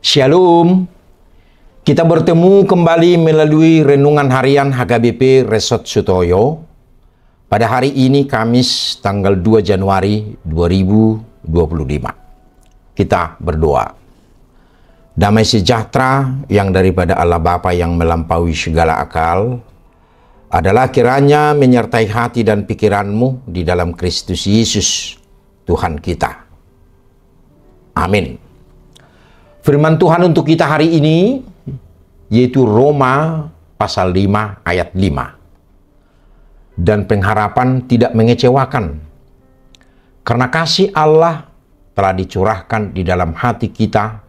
Shalom. Kita bertemu kembali melalui renungan harian HKBP Resort Sutoyo pada hari ini Kamis tanggal 2 Januari 2025. Kita berdoa. Damai sejahtera yang daripada Allah Bapa yang melampaui segala akal adalah kiranya menyertai hati dan pikiranmu di dalam Kristus Yesus Tuhan kita. Amin. Firman Tuhan untuk kita hari ini yaitu Roma pasal 5 ayat 5. Dan pengharapan tidak mengecewakan, karena kasih Allah telah dicurahkan di dalam hati kita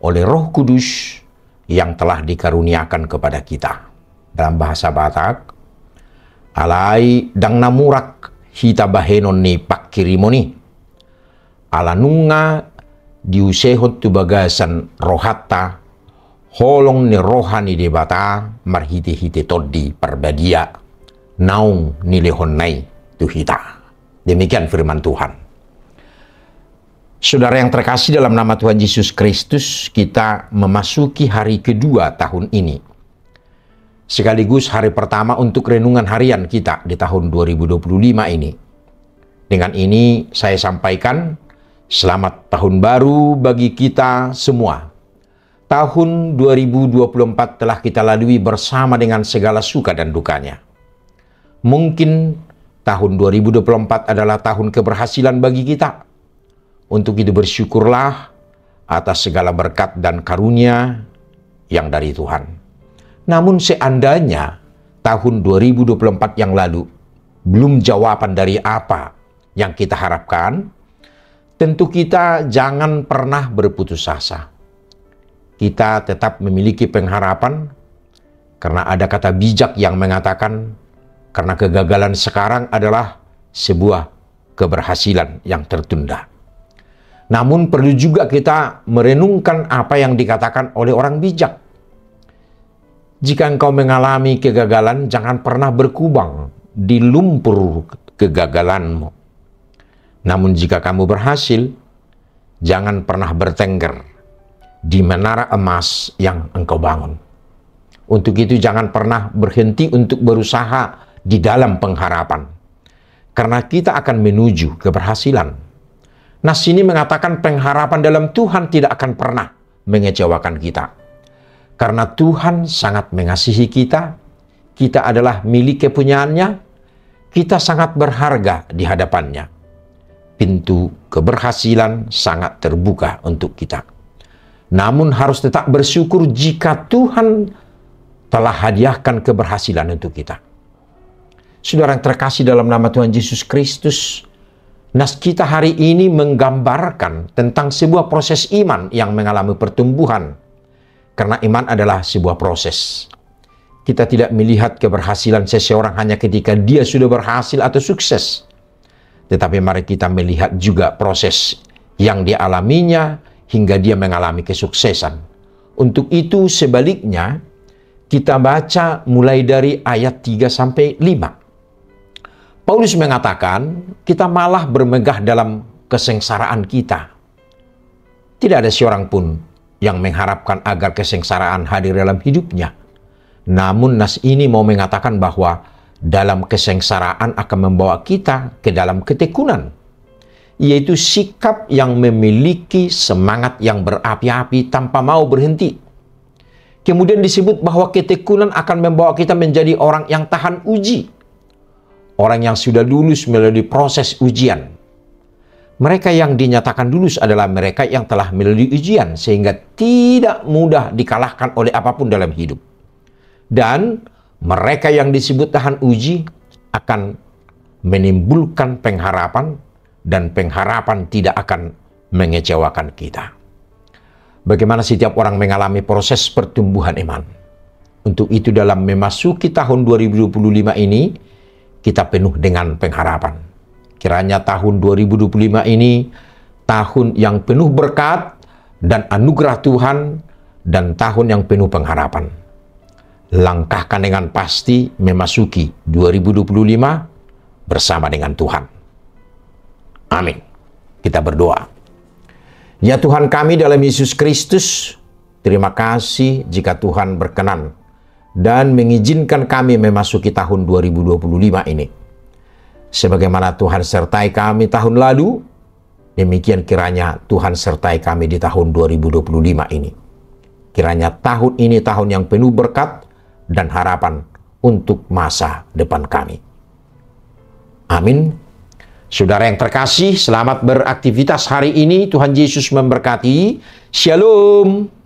oleh Roh Kudus yang telah dikaruniakan kepada kita. Dalam bahasa Batak, alai dang namurak hita bahenon ni pakirimoni, ala nunga diusehot tu bagasan rohatta holong ni rohani de bata marhiti-hiti toddi perbadia naung nilehon nai tu hita. Demikian firman Tuhan. Saudara yang terkasih, dalam nama Tuhan Yesus Kristus, kita memasuki hari kedua tahun ini. Sekaligus hari pertama untuk renungan harian kita di tahun 2025 ini. Dengan ini saya sampaikan selamat tahun baru bagi kita semua. Tahun 2024 telah kita lalui bersama dengan segala suka dan dukanya. Mungkin tahun 2024 adalah tahun keberhasilan bagi kita. Untuk itu bersyukurlah atas segala berkat dan karunia yang dari Tuhan. Namun seandainya tahun 2024 yang lalu belum jawaban dari apa yang kita harapkan, tentu kita jangan pernah berputus asa. Kita tetap memiliki pengharapan karena ada kata bijak yang mengatakan karena kegagalan sekarang adalah sebuah keberhasilan yang tertunda. Namun perlu juga kita merenungkan apa yang dikatakan oleh orang bijak. Jika engkau mengalami kegagalan, jangan pernah berkubang di lumpur kegagalanmu. Namun jika kamu berhasil, jangan pernah bertengger di menara emas yang engkau bangun. Untuk itu jangan pernah berhenti untuk berusaha di dalam pengharapan, karena kita akan menuju keberhasilan. Nas ini mengatakan pengharapan dalam Tuhan tidak akan pernah mengecewakan kita. Karena Tuhan sangat mengasihi kita, kita adalah milik kepunyaannya, kita sangat berharga di hadapannya. Pintu keberhasilan sangat terbuka untuk kita. Namun harus tetap bersyukur jika Tuhan telah hadiahkan keberhasilan untuk kita. Saudara yang terkasih dalam nama Tuhan Yesus Kristus, nas kita hari ini menggambarkan tentang sebuah proses iman yang mengalami pertumbuhan. Karena iman adalah sebuah proses. Kita tidak melihat keberhasilan seseorang hanya ketika dia sudah berhasil atau sukses. Tetapi mari kita melihat juga proses yang dialaminya hingga dia mengalami kesuksesan. Untuk itu sebaliknya, kita baca mulai dari ayat 3 sampai 5. Paulus mengatakan, kita malah bermegah dalam kesengsaraan kita. Tidak ada seorang pun yang mengharapkan agar kesengsaraan hadir dalam hidupnya. Namun nas ini mau mengatakan bahwa dalam kesengsaraan akan membawa kita ke dalam ketekunan, yaitu sikap yang memiliki semangat yang berapi-api tanpa mau berhenti. Kemudian disebut bahwa ketekunan akan membawa kita menjadi orang yang tahan uji, orang yang sudah lulus melalui proses ujian. Mereka yang dinyatakan lulus adalah mereka yang telah melalui ujian, sehingga tidak mudah dikalahkan oleh apapun dalam hidup. Dan mereka yang disebut tahan uji akan menimbulkan pengharapan, dan pengharapan tidak akan mengecewakan kita. Bagaimana setiap orang mengalami proses pertumbuhan iman. Untuk itu dalam memasuki tahun 2025 ini, kita penuh dengan pengharapan. Kiranya tahun 2025 ini tahun yang penuh berkat dan anugerah Tuhan, dan tahun yang penuh pengharapan. Langkahkan dengan pasti memasuki 2025 bersama dengan Tuhan. Amin. Kita berdoa. Ya Tuhan kami dalam Yesus Kristus, Terima kasih jika Tuhan berkenan dan mengizinkan kami memasuki tahun 2025 ini. Sebagaimana Tuhan sertai kami tahun lalu, demikian kiranya Tuhan sertai kami di tahun 2025 ini. Kiranya tahun ini tahun yang penuh berkat dan harapan untuk masa depan kami. Amin. Saudara yang terkasih, selamat beraktivitas hari ini. Tuhan Yesus memberkati. Shalom.